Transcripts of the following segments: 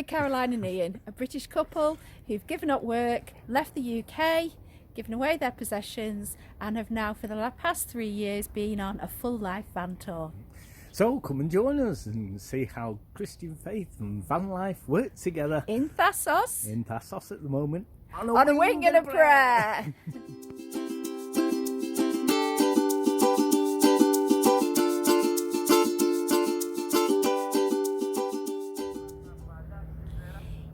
Gary, Caroline and Ian, a British couple who've given up work, left the UK, given away their possessions and have now for the past 3 years been on a full life van tour. So come and join us and see how Christian faith and van life work together. In Thasos. In Thasos at the moment. On a wing and a prayer.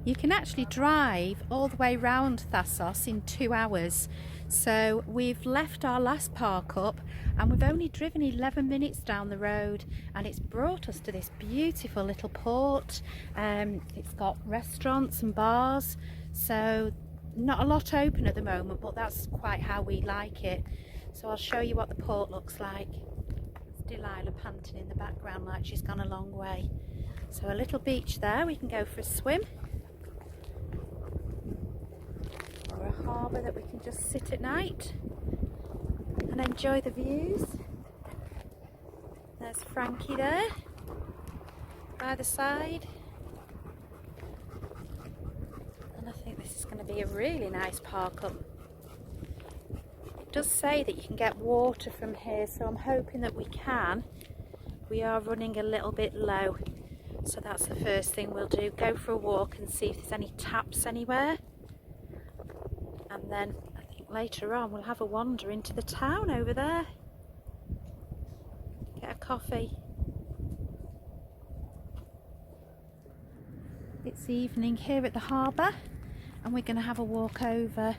You can actually drive all the way round Thasos in 2 hours. So we've left our last park up and we've only driven 11 minutes down the road, and it's brought us to this beautiful little port. It's got restaurants and bars, so not a lot open at the moment, but that's quite how we like it. So I'll show you what the port looks like. It's Delilah panting in the background like she's gone a long way. So a little beach there, we can go for a swim. Or a harbour that we can just sit at night and enjoy the views. There's Frankie there by the side, and I think this is going to be a really nice park up. It does say that you can get water from here, so I'm hoping that we can. We are running a little bit low, so that's the first thing we'll do, go for a walk and see if there's any taps anywhere. And then I think later on we'll have a wander into the town over there. Get a coffee. It's evening here at the harbour and we're going to have a walk over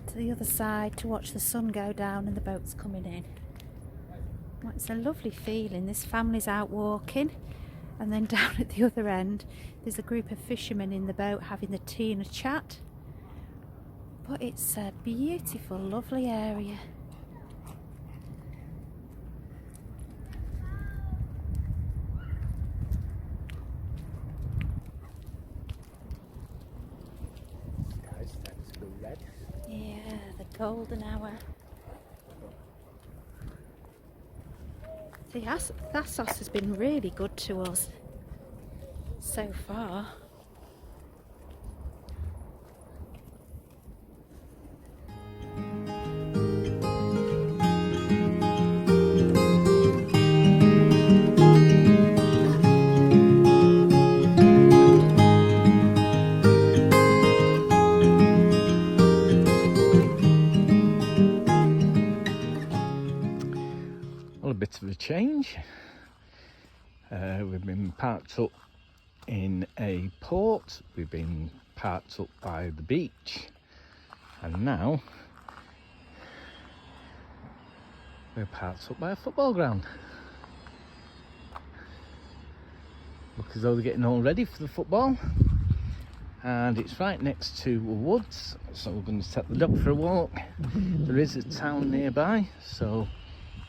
to the other side to watch the sun go down and the boats coming in. Well, it's a lovely feeling. This family's out walking, and then down at the other end there's a group of fishermen in the boat having the tea and a chat. But it's a beautiful, lovely area. Guys, thanks for red. Yeah, the golden hour. See, Thasos has been really good to us so far. Well, a bit of a change. We've been parked up in a port, we've been parked up by the beach, and now we're parked up by a football ground. Look as though they're getting all ready for the football, and it's right next to woods, so we're going to take the dog for a walk. There is a town nearby, so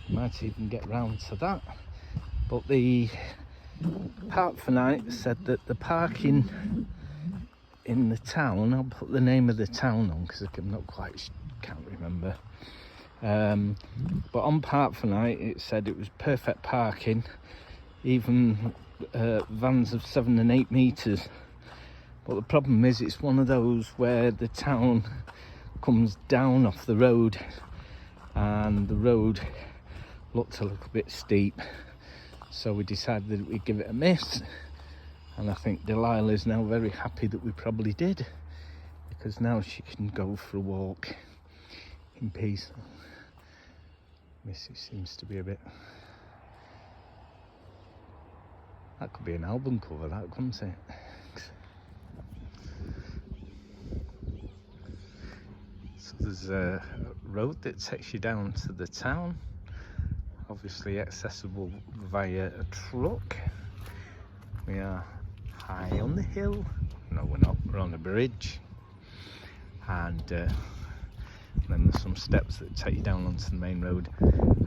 might even get round to that. But the Park for Night said that the parking in the town, I'll put the name of the town on because I'm not quite, can't remember. But on Park for Night it said it was perfect parking, even vans of 7 and 8 metres. But the problem is it's one of those where the town comes down off the road, and the road looked a little bit steep, so we decided that we'd give it a miss. And I think Delilah is now very happy that we probably did, because now she can go for a walk in peace. Missy seems to be a bit, that could be an album cover, that, couldn't it? So there's a road that takes you down to the town, obviously accessible via a truck. We are high on the hill. No, we're not, we're on a bridge, and then there's some steps that take you down onto the main road,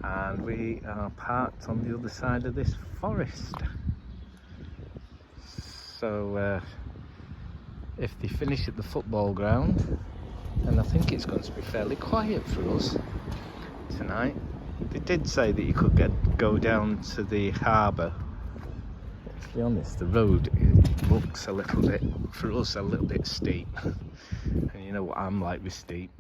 and we are parked on the other side of this forest. So if they finish at the football ground, then I think it's going to be fairly quiet for us tonight. They did say that you could go down to the harbour. To be honest, the road looks a little bit, for us, a little bit steep. And you know what I'm like with steep.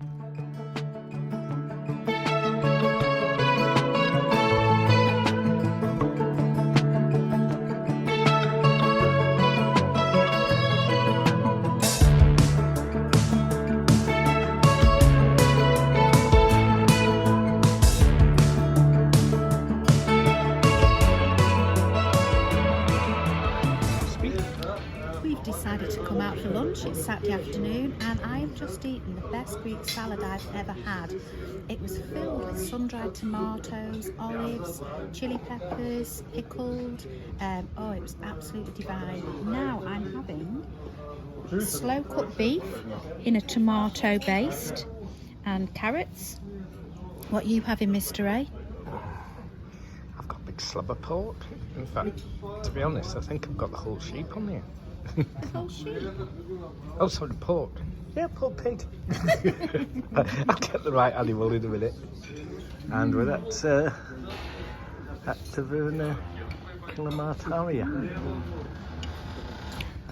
We've decided to come out for lunch. It's Saturday afternoon and I have just eaten the best Greek salad I've ever had. It was filled with sun-dried tomatoes, olives, chili peppers, pickled. Oh, it was absolutely divine. Now I'm having slow-cooked beef in a tomato baste and carrots. What are you having, Mr. A? I've got a big slab of pork. In fact, to be honest, I think I've got the whole sheep on here. The whole sheep? Oh, sorry, pork. Yeah, poor pig. I'll get the right animal in a minute. And we're at Taverna Kilomartaria.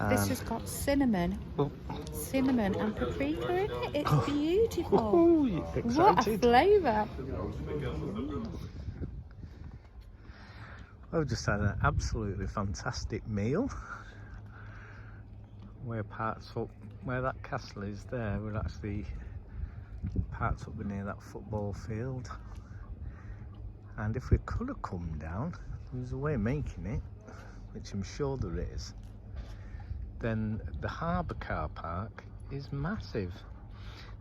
This has got cinnamon. Oh. Cinnamon and paprika in it. It's beautiful. Oh, you're excited. What a flavour. I've just had an absolutely fantastic meal. We're parked up where that castle is there. We're actually parked up near that football field. And if we could have come down, there's a way of making it, which I'm sure there is. Then the harbour car park is massive.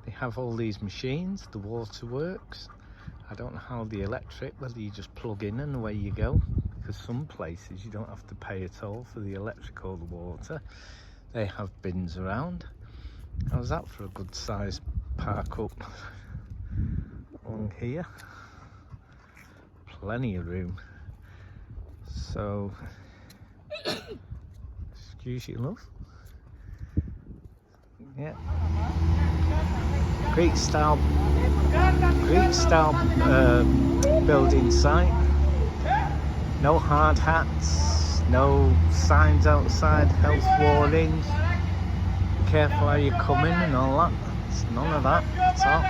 They have all these machines, the waterworks. I don't know how the electric, whether you just plug in and away you go, because some places you don't have to pay at all for the electric or the water. They have bins around. How's that for a good size park up along here? Plenty of room. So, excuse you, love. Yeah. Greek style building site. No hard hats, no signs outside, health warnings. Be careful how you come in and all that. It's none of that at all.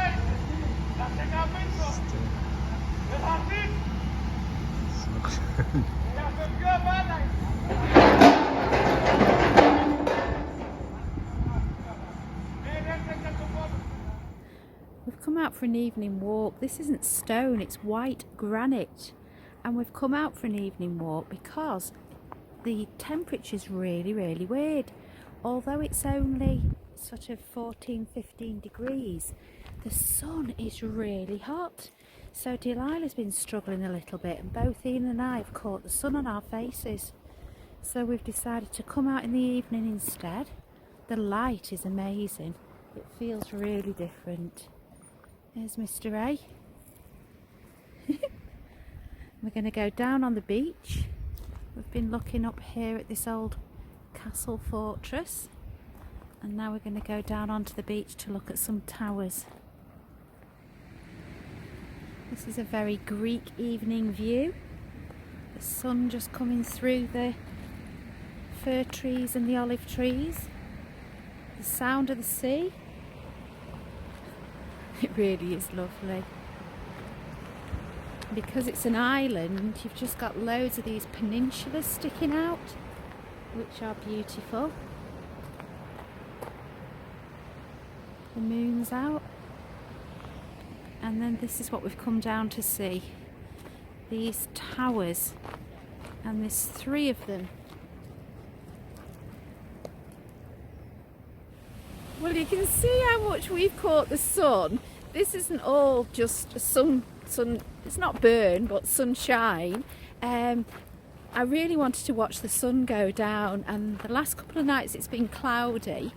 We've come out for an evening walk. This isn't stone, it's white granite. And we've come out for an evening walk because the temperature's really, really weird. Although it's only sort of 14, 15 degrees, the sun is really hot. So Delilah's been struggling a little bit and both Ian and I have caught the sun on our faces. So we've decided to come out in the evening instead. The light is amazing. It feels really different. There's Mr. A. We're going to go down on the beach. We've been looking up here at this old castle fortress. And now we're going to go down onto the beach to look at some towers. This is a very Greek evening view. The sun just coming through the fir trees and the olive trees. The sound of the sea. It really is lovely. Because it's an island, you've just got loads of these peninsulas sticking out, which are beautiful. The moon's out. And then this is what we've come down to see. These towers. And there's 3 of them. Well, you can see how much we've caught the sun. This isn't all just sun, it's not burn, but sunshine. I really wanted to watch the sun go down, and the last couple of nights it's been cloudy.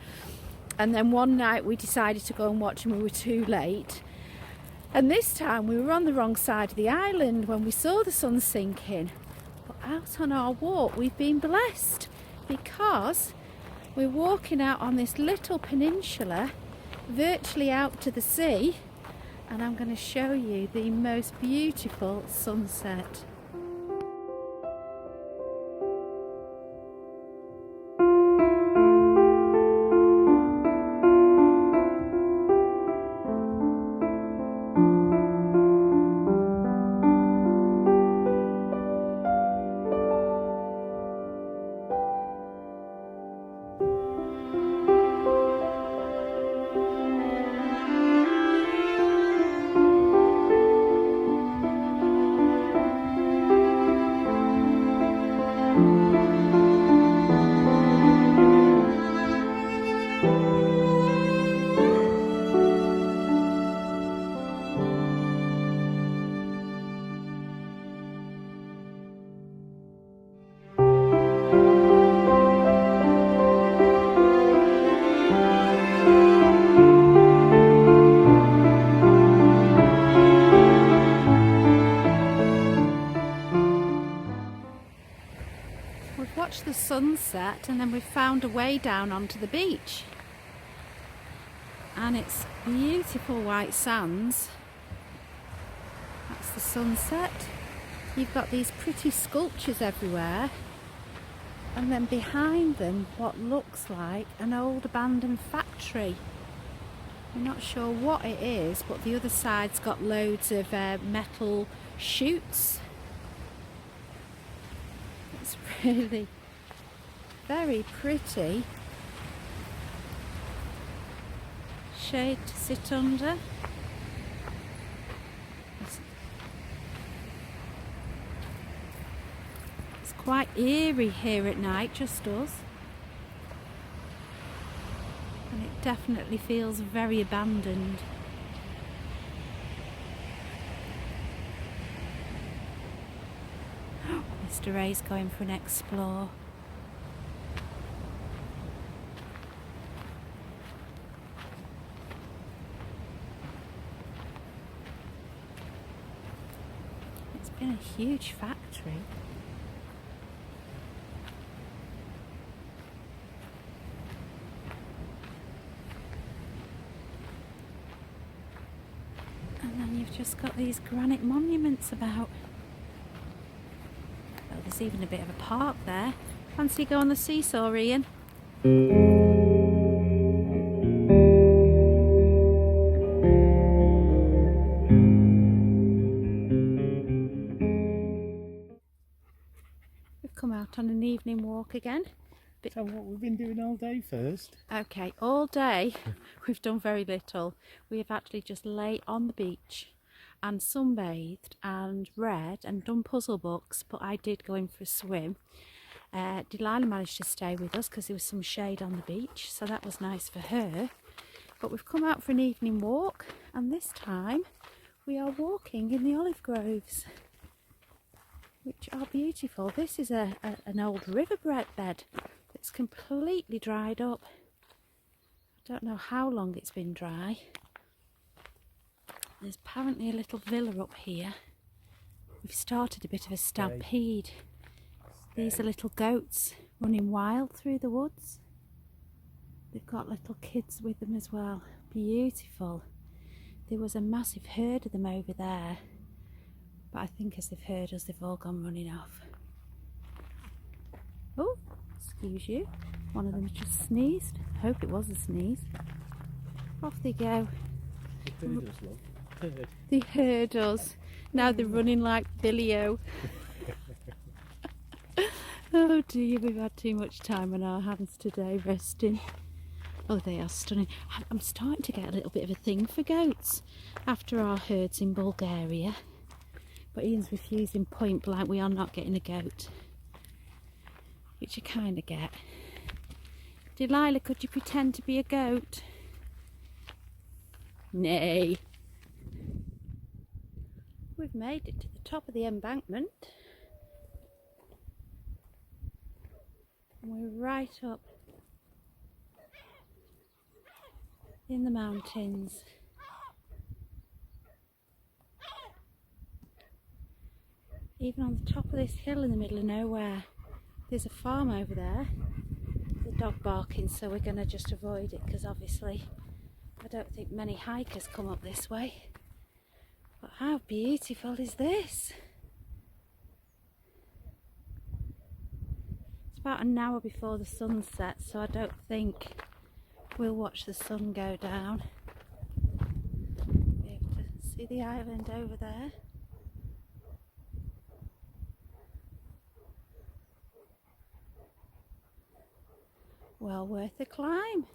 And then one night we decided to go and watch and we were too late. And this time we were on the wrong side of the island when we saw the sun sinking. But out on our walk we've been blessed because we're walking out on this little peninsula, virtually out to the sea, and I'm going to show you the most beautiful sunset. we've watched the sunset and then we've found a way down onto the beach. And it's beautiful white sands. That's the sunset. You've got these pretty sculptures everywhere. And then behind them, what looks like an old abandoned factory. I'm not sure what it is, but the other side's got loads of metal chutes. It's really very pretty. Shade to sit under. It's quite eerie here at night, just us. And it definitely feels very abandoned. Mr. Ray's going for an explore. It's been a huge factory. And then you've just got these granite monuments about. Oh, there's even a bit of a park there. Fancy go on the seesaw, Ian? We've come out on an evening walk again. So what we've been doing all day first? Okay, all day we've done very little. We have actually just lay on the beach and sunbathed and read and done puzzle books, but I did go in for a swim. Delilah managed to stay with us because there was some shade on the beach, so that was nice for her. But we've come out for an evening walk, and this time we are walking in the olive groves, which are beautiful. This is an old riverbed bed that's completely dried up. I don't know how long it's been dry. There's apparently a little villa up here. We've started a bit of a stampede. These are little goats running wild through the woods. They've got little kids with them as well. Beautiful. There was a massive herd of them over there, but I think as they've heard us, they've all gone running off. Oh, excuse you. One of them just sneezed. I hope it was a sneeze. Off they go. They heard us. Now they're running like Billy-O. Oh dear, we've had too much time on our hands today resting. Oh, they are stunning. I'm starting to get a little bit of a thing for goats after our herds in Bulgaria. But Ian's refusing point blank, we are not getting a goat. Which you kind of get. Delilah, could you pretend to be a goat? Nay. We've made it to the top of the embankment. And we're right up in the mountains. Even on the top of this hill in the middle of nowhere, there's a farm over there. The dog barking, so we're going to just avoid it because obviously I don't think many hikers come up this way. But how beautiful is this? It's about an hour before the sun sets, so I don't think we'll watch the sun go down. Be able to see the island over there. Well worth the climb.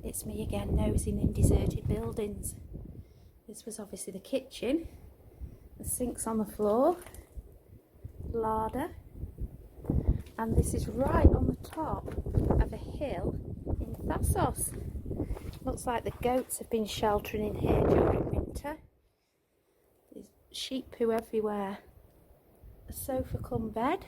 It's me again, nosing in deserted buildings. This was obviously the kitchen. The sink's on the floor. Larder. And this is right on the top of a hill in Thasos. Looks like the goats have been sheltering in here during winter. There's sheep poo everywhere. A sofa cum bed.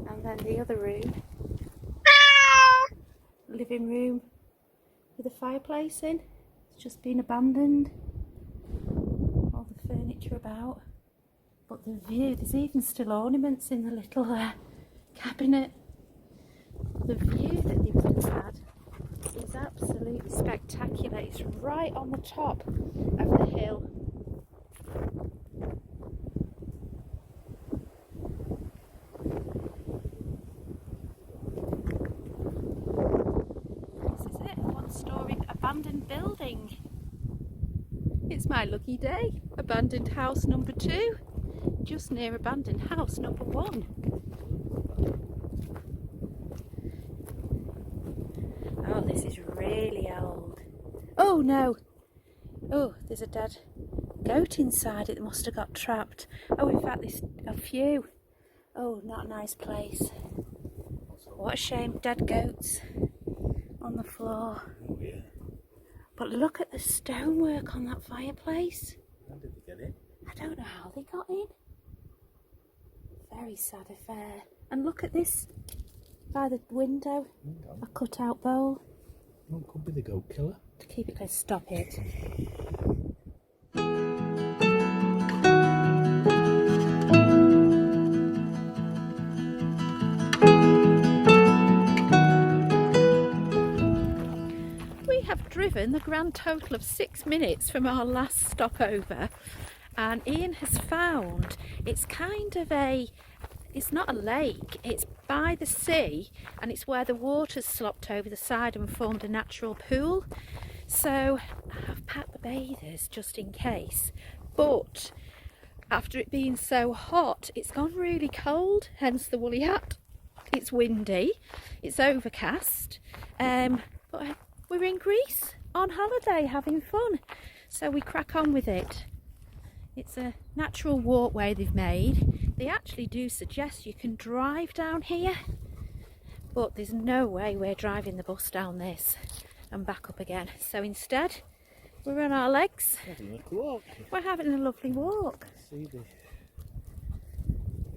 And then the other room, living room, with a fireplace in. It's just been abandoned. All the furniture about. But the view, there's even still ornaments in the little cabinet. The view that they would have had is absolutely spectacular. It's right on the top of the hill. This is it, one-storey abandoned building. It's my lucky day. Abandoned house number 2, just near abandoned house number 1. Oh, this is really old. Oh no! Oh, there's a dead goat inside it that must have got trapped. Oh, in fact, there's a few. Oh, not a nice place. What a shame, dead goats on the floor. Oh yeah. But look at the stonework on that fireplace. How did they get it? I don't know how they got in. Very sad affair. And look at this by the window. A cut out bowl. Oh, it could be the goat killer. To keep it close. Stop it. We have driven the grand total of 6 minutes from our last stopover, and Ian has found it's kind of it's not a lake, it's by the sea, and it's where the water's slopped over the side and formed a natural pool. So I've packed the bathers just in case, but after it being so hot, it's gone really cold, hence the woolly hat. It's windy, it's overcast, but we're in Greece on holiday having fun, so we crack on with it. It's a natural walkway they've made. They actually do suggest you can drive down here, but there's no way we're driving the bus down this and back up again. So instead, we're on our legs. Having a walk. We're having a lovely walk. See the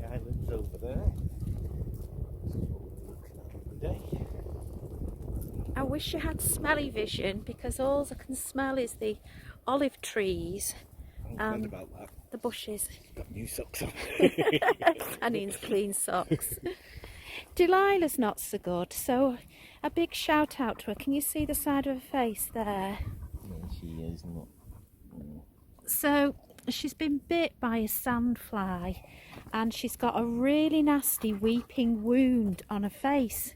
islands over there. This is what we're looking at every day. I wish you had smelly vision, because all I can smell is the olive trees. I'm glad about that. The bushes. Got new socks on. And Ian's clean socks. Delilah's not so good, so a big shout out to her. Can you see the side of her face there? No, she is not. So she's been bit by a sandfly, and she's got a really nasty weeping wound on her face.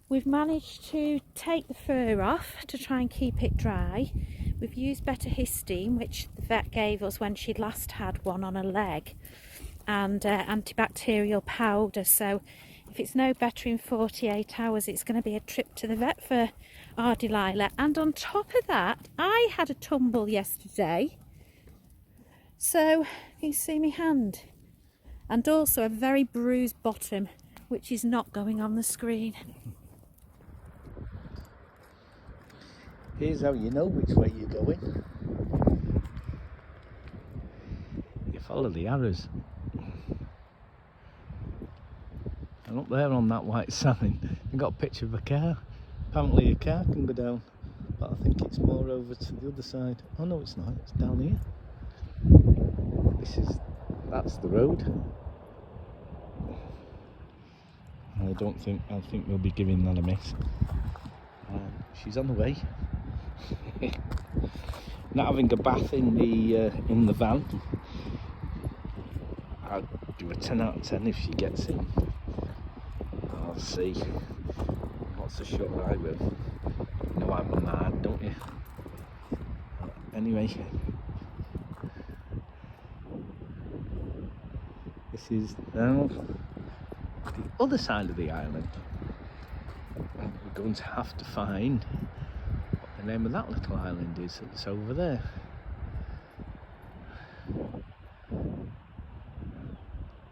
We've managed to take the fur off to try and keep it dry. We've used betahistine, which the vet gave us when she'd last had one on her leg, and antibacterial powder. So if it's no better in 48 hours, it's going to be a trip to the vet for our Delilah. And on top of that, I had a tumble yesterday. So you can see my hand. And also a very bruised bottom, which is not going on the screen. Here's how you know which way you're going. You follow the arrows. And up there on that white sign, you've got a picture of a car. Apparently a car can go down, but I think it's more over to the other side. Oh no, it's not, it's down here. That's the road. I think we'll be giving that a miss. She's on the way. Not having a bath in the van. I'll do a 10 out of 10 if she gets in. I'll see. Not so sure I will. You know I'm mad, don't you? Anyway, this is now the other side of the island. And we're going to have to find what the name of that little island is that's over there.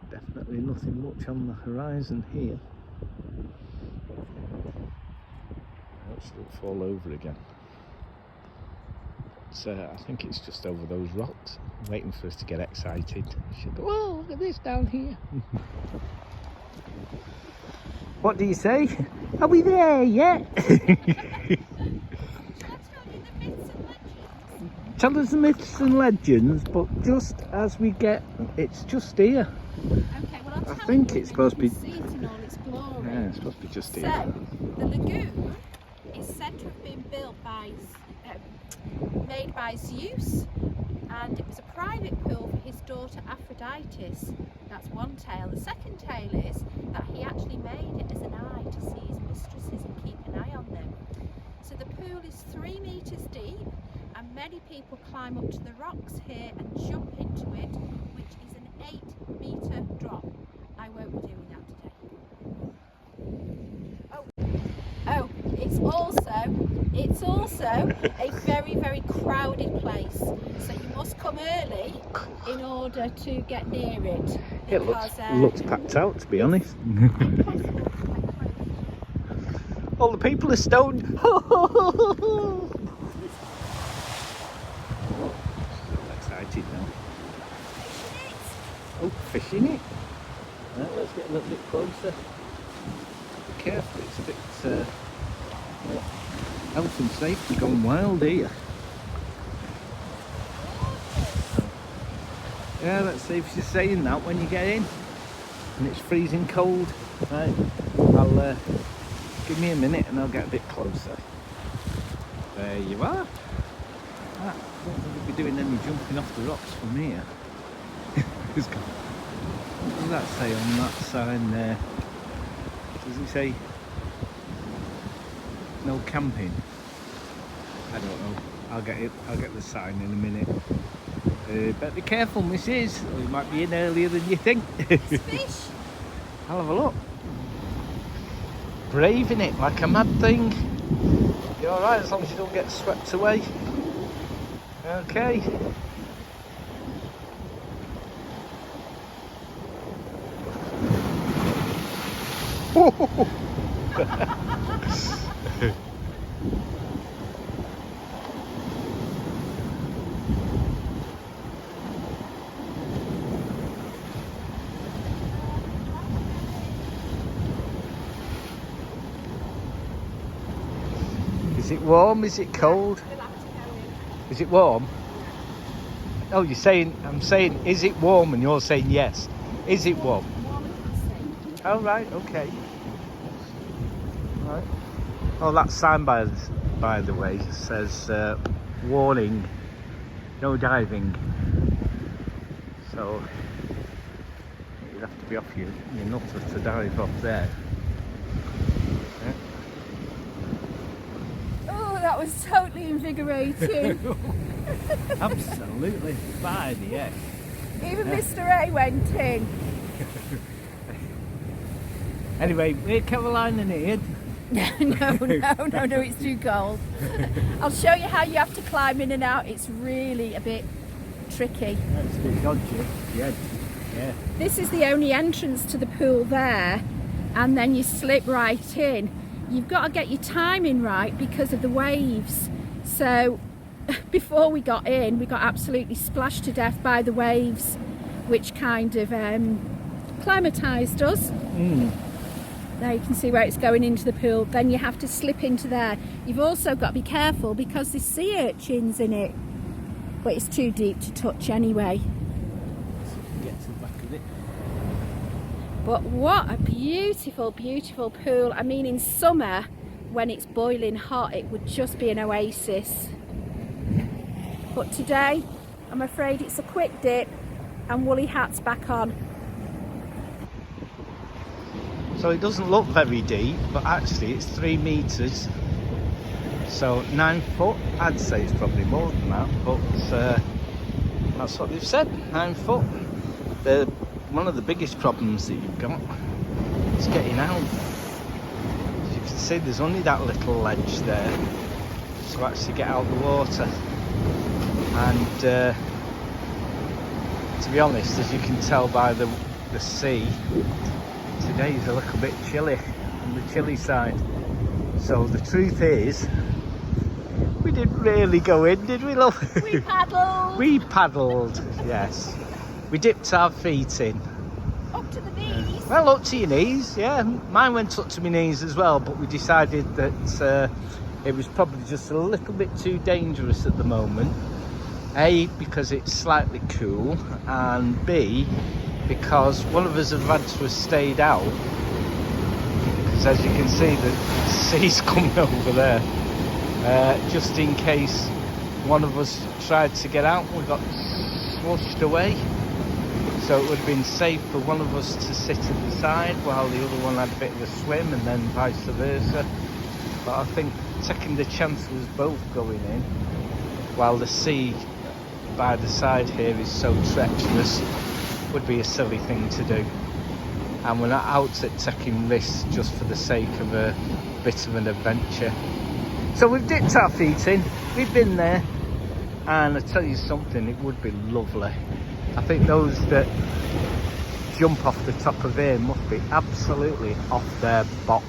Definitely nothing much on the horizon here. Let's look fall over again. But, I think it's just over those rocks, waiting for us to get excited. She'll go, oh, look at this down here. What do you say? Are we there yet? tell us the myths and legends, but just as we get, it's just here. Okay, well I'll tell I think you it's supposed to be. see it in all its glory. Yeah, it's supposed to be just here. So, the lagoon is said to have been built by, made by Zeus, and it was a private pool for his daughter Aphrodite. That's one tale. The second tale is that he actually made it as an eye to see his mistresses and keep an eye on them. So the pool is 3 meters deep, and many people climb up to the rocks here and jump into it, which is an 8-meter drop. I won't be doing that today. Oh, it's also a very, very crowded place. So you must come early in order to get near it. It looks packed out, to be honest. All the people are stoned. So excited now. Oh, fish in it. Right, let's get a little bit closer. Be careful, it's a bit health and safety gone wild here. Yeah, let's see if she's saying that when you get in and it's freezing cold. Right, I'll give me a minute and I'll get a bit closer. There you are. I don't think we'll be doing any jumping off the rocks from here. What does that say on that sign there? Does it say no camping? I don't know. I'll get the sign in a minute. Better be careful, missus, or you might be in earlier than you think. It's fish. I'll have a look. Braving it like a mad thing. You're alright as long as you don't get swept away. Okay. Is it warm? Is it cold? Is it warm? Oh, you're saying, I'm saying, is it warm? And you're saying yes. Is it warm? Oh, right, okay. Right. Oh, that sign, by the way, says warning, no diving. So you'd have to be off your nutter to dive off there. Yeah. Oh, that was totally invigorating. Absolutely fine, yes. Even Mr. A went in. Anyway, we're Caroline and Ian. No, it's too cold. I'll show you how you have to climb in and out. It's really a bit tricky. That's a bit dodgy, yeah. This is the only entrance to the pool there, and then you slip right in. You've got to get your timing right because of the waves. So before we got in, we got absolutely splashed to death by the waves, which kind of climatised us. There you can see where it's going into the pool. Then you have to slip into there. You've also got to be careful because there's sea urchins in it, but it's too deep to touch anyway. Get to the back of it. But what a beautiful, beautiful pool. I mean, in summer, when it's boiling hot, it would just be an oasis. But today, I'm afraid it's a quick dip and woolly hats back on. So it doesn't look very deep, but actually it's 3 meters. So 9 foot, I'd say it's probably more than that, but that's what they've said, 9 foot. One of the biggest problems that you've got is getting out. As you can see, there's only that little ledge there to actually get out the water. And to be honest, as you can tell by the sea, today's a little bit chilly, on the chilly side. So the truth is, we didn't really go in, did we, love? We paddled. We paddled, yes. We dipped our feet in. Up to the knees. Well, up to your knees, yeah. Mine went up to my knees as well, but we decided that it was probably just a little bit too dangerous at the moment. A, because it's slightly cool, and B, because one of us have had to have stayed out, because as you can see the sea's coming over there, just in case one of us tried to get out, we got swashed away. So it would have been safe for one of us to sit at the side while the other one had a bit of a swim, and then vice versa. But I think taking the chance of us both going in while the sea by the side here is so treacherous would be a silly thing to do. And we're not out at taking risks just for the sake of a bit of an adventure. So we've dipped our feet in, we've been there, and I tell you something, it would be lovely. I think those that jump off the top of here must be absolutely off their box.